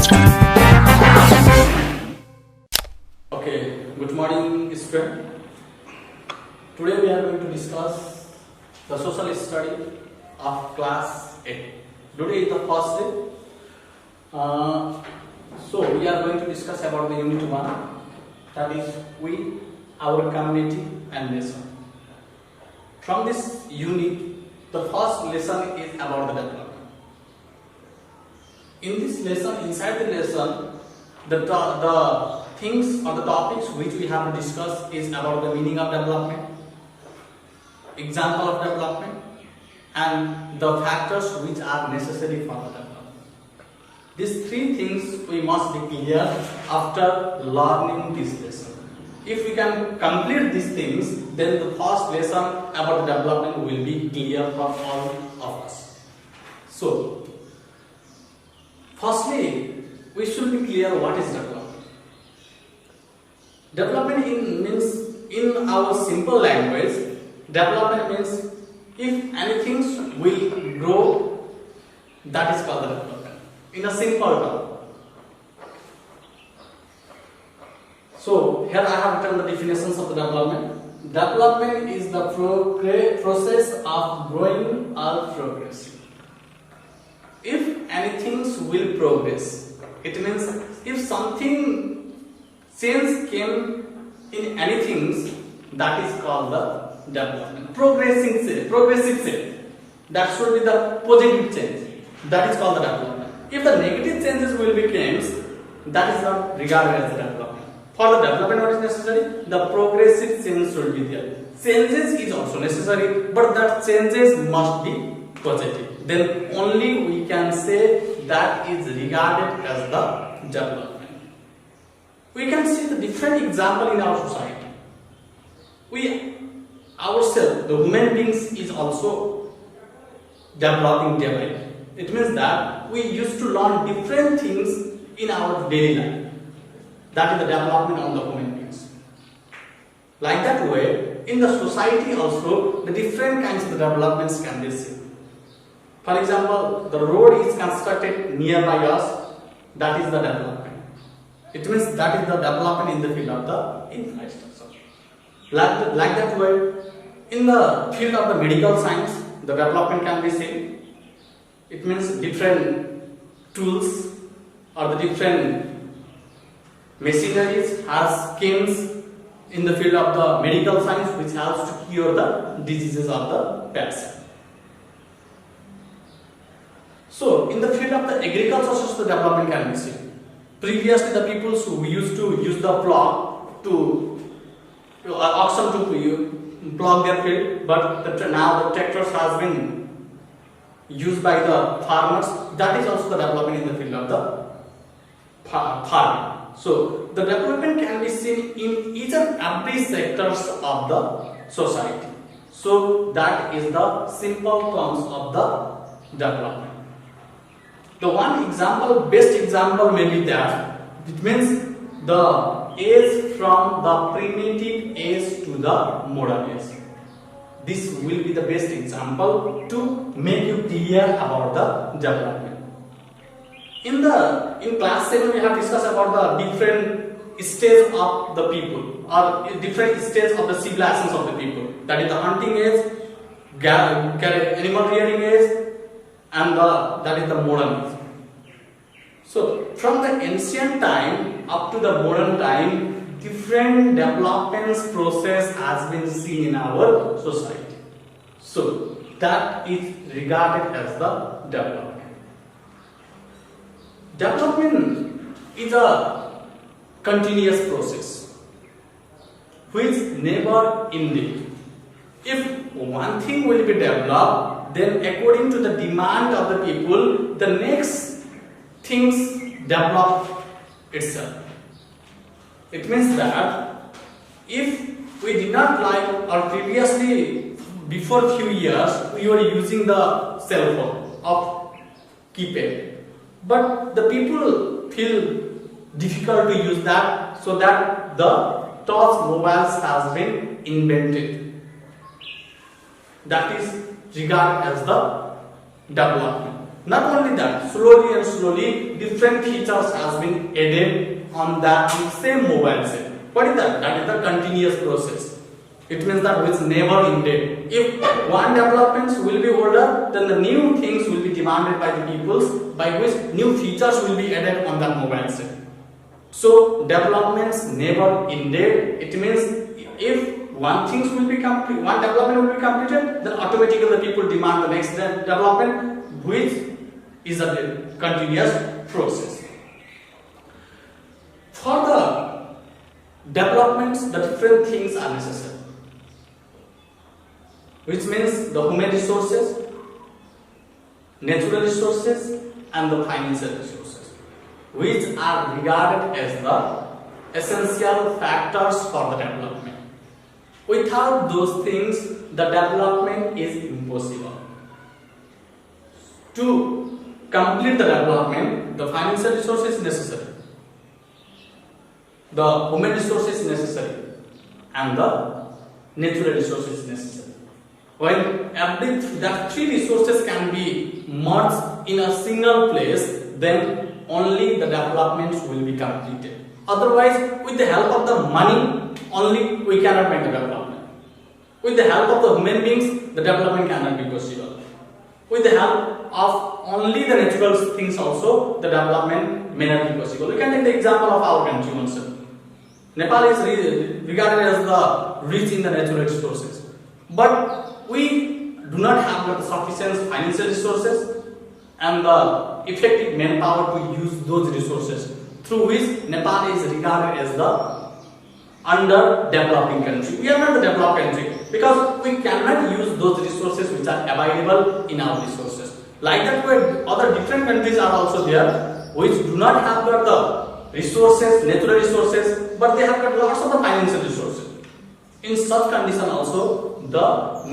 Okay, good morning, student. Today we are going to discuss the social study of class 8. Today is the first day. So we are going to discuss about the unit 1, that is we, our community and nation. From this unit, the first lesson is about the development. In this lesson, inside the lesson, the things or the topics which we have to discuss is about the meaning of development, example of development, and the factors which are necessary for the development. These three things we must be clear after learning this lesson. If we can complete these things, then the first lesson about the development will be clear for all of us. So, firstly, we should be clear what is development. Development means, in our simple language, development means if anything will grow, that is called the development. In a simple term. So here I have written the definitions of the development. Development is the process of growing or progressing. If anything will progress, it means if something change came in anything, that is called the development. Progressive change. That should be the positive change. That is called the development. If the negative changes will be claims, that is not regarded as the development. For the development what is necessary? The progressive change should be there. Changes is also necessary, but that changes must be positive. Then only we can say that is regarded as the development. We can see the different example in our society. We ourselves, the human beings, is also developing day by day. It means that we used to learn different things in our daily life. That is the development of the human beings. Like that way, in the society also, the different kinds of developments can be seen. For example, the road is constructed nearby us, that is the development. It means that is the development in the field of the infrastructure. Like that way, in the field of the medical science, the development can be seen. It means different tools or the different machineries has schemes in the field of the medical science which helps to cure the diseases of the patient. So, in the field of the agriculture, also the development can be seen. Previously, the people who used to use the plough to oxen to plough their field, but now the tractors has been used by the farmers. That is also the development in the field of the farming. So, the development can be seen in each and every sectors of the society. So, that is the simple terms of the development. The one example, best example may be that it means the age from the primitive age to the modern age. This will be the best example to make you clear about the development. In class 7 we have discussed about the different stages of the people or different stages of the civilizations of the people. That is the hunting age, animal rearing age, and that is the modern age. So from the ancient time up to the modern time, different developments process has been seen in our society. So that is regarded as the development. Development is a continuous process which never ending. If one thing will be developed, then according to the demand of the people, the next things develop itself. It means that if we did not like, or previously before few years we were using the cell phone of keypad, but the people feel difficult to use that, so that the touch mobiles has been invented. That is regarded as the development. Not only that, slowly and slowly different features has been added on that same mobile set. What is that? That is the continuous process. It means that which never ended. If one developments will be older, then the new things will be demanded by the peoples, by which new features will be added on that mobile set. So developments never ended. It means if one things will be complete, one development will be completed, then automatically the people demand the next development, which is a continuous process. For the developments, the different things are necessary, which means the human resources, natural resources, and the financial resources, which are regarded as the essential factors for the development. Without those things, the development is impossible. To complete the development, the financial resources is necessary, the human resources is necessary, and the natural resources is necessary. When that three resources can be merged in a single place, then only the developments will be completed. Otherwise, with the help of the money only, we cannot make the development. With the help of the human beings, the development cannot be possible. With the help of only the natural things also, the development may not be possible. We can take the example of our country also. Nepal is regarded as the rich in the natural resources, but we do not have the sufficient financial resources and the effective manpower to use those resources, through which Nepal is regarded as the underdeveloping country. We are not the developed country because we cannot use those resources which are available in our resources. Like that way, other different countries are also there which do not have the resources, natural resources, but they have got lots of the financial resources. In such condition also, the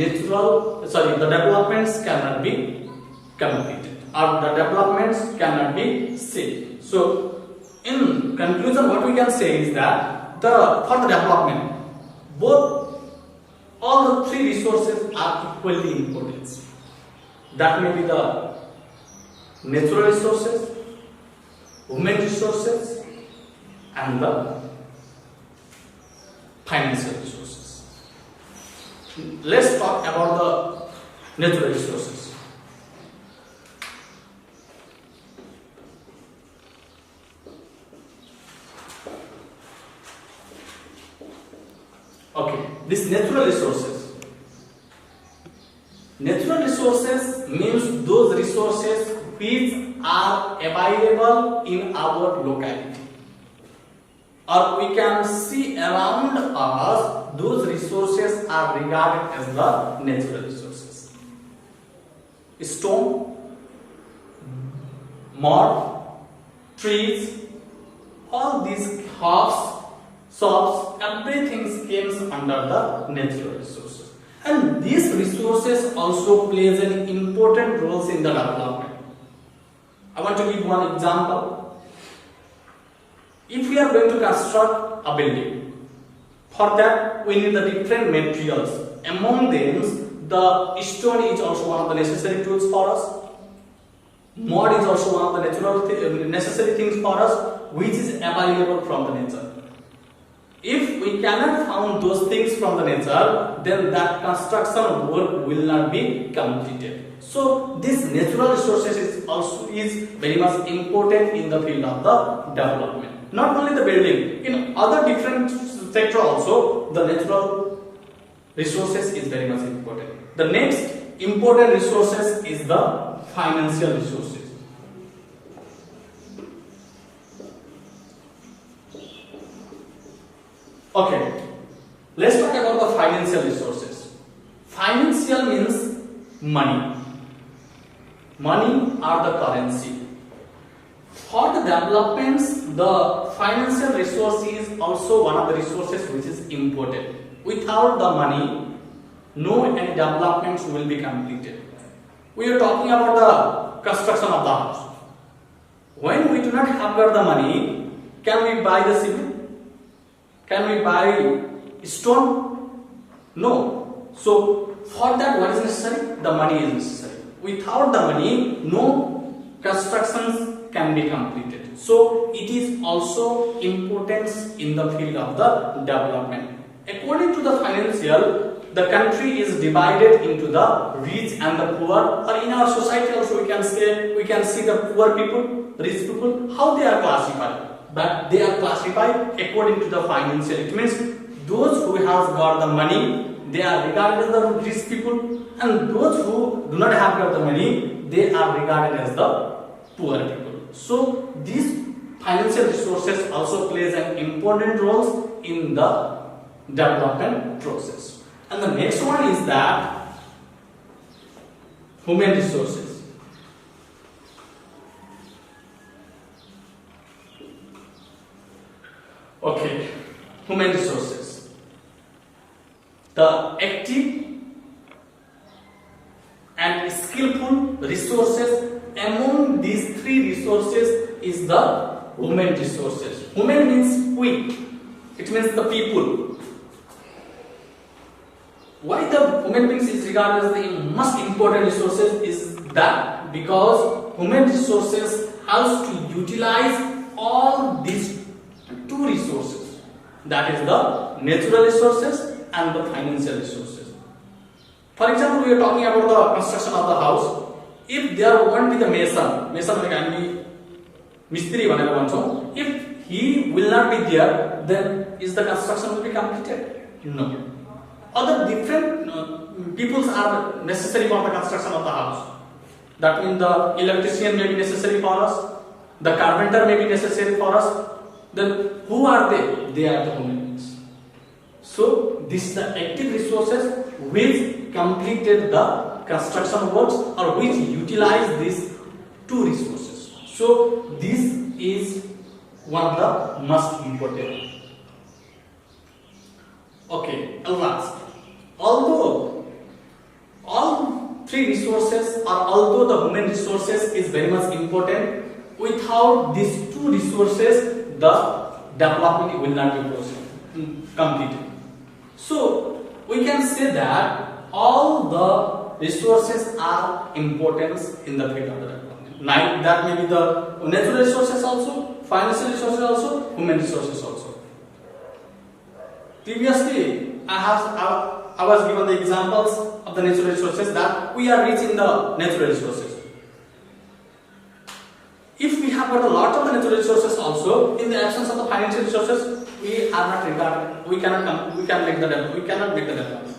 developments cannot be completed, or the developments cannot be seen. So, in conclusion, what we can say is that for the development, all the three resources are equally important. That may be the natural resources, human resources, and the financial resources. Let's talk about the natural resources. Okay, these natural resources. Natural resources means those resources which are available in our locality, or we can see around us. Those resources are regarded as the natural resources. Stone, mud, trees, all these herbs, sops, everything comes under the natural resources. And these resources also plays an important role in the development. I want to give one example. If we are going to construct a building, for that we need the different materials. Among them, the stone is also one of the necessary tools for us. Mud is also one of the natural necessary things for us, which is available from the nature. If we cannot find those things from the nature, then that construction work will not be completed. So this natural resources is very much important in the field of the development. Not only the building, in other different sector also, the natural resources is very much important. The next important resources is the financial resources. Okay, let's talk about the financial resources. Financial means money. Money are the currency. For the developments, the financial resource is also one of the resources which is important. Without the money, no any developments will be completed. We are talking about the construction of the house. When we do not have the money, can we buy the cement? Can we buy stone? No. So for that, what is necessary? The money is necessary. Without the money, no constructions can be completed. So it is also importance in the field of the development. According to the financial, the country is divided into the rich and the poor, or in our society also we can see the poor people, rich people, how they are classified. But they are classified according to the financial. It means those who have got the money, they are regarded as the rich people, and those who do not have got the money, they are regarded as the poor people. So these financial resources also plays an important role in the development process. And the next one is that human resources. Okay, human resources. The active and skillful resources among these three resources is the human resources. Human means we. It means the people. Why the human beings is regarded as the most important resources is that because human resources has to utilize all these two resources, that is the natural resources and the financial resources. For example, we are talking about the construction of the house. If there won't be the mason can be mistri bhanera bhaन्छौं, if he will not be there, then is the construction will be completed? No. Other different peoples are necessary for the construction of the house. That means the electrician may be necessary for us, the carpenter may be necessary for us. Then who are they? They are the human beings. So this is the active resources which completed the construction works or which utilize these two resources. So this is one of the most important. Okay, last. Although all three resources or although the human resources is very much important, without these two resources the development will not be completed. So we can say that all the resources are important in the field of the development. Like that may be the natural resources also, financial resources also, human resources also. Previously, I was given the examples of the natural resources that we are rich in the natural resources. If we have got a lot of the natural resources also, in the absence of the financial resources, we are not regarded. We cannot make the development.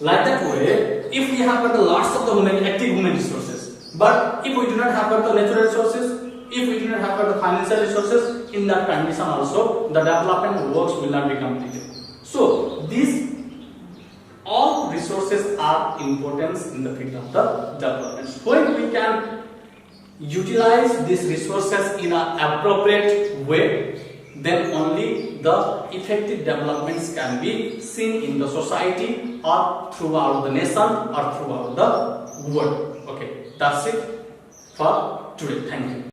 Like that way, if we have got lots of the active human resources, but if we do not have got the natural resources, if we do not have got the financial resources, in that condition also the development works will not be completed. So these all resources are important in the field of the development. When we can utilize these resources in an appropriate way, then only the effective developments can be seen in the society or throughout the nation or throughout the world. Okay, that's it for today. Thank you.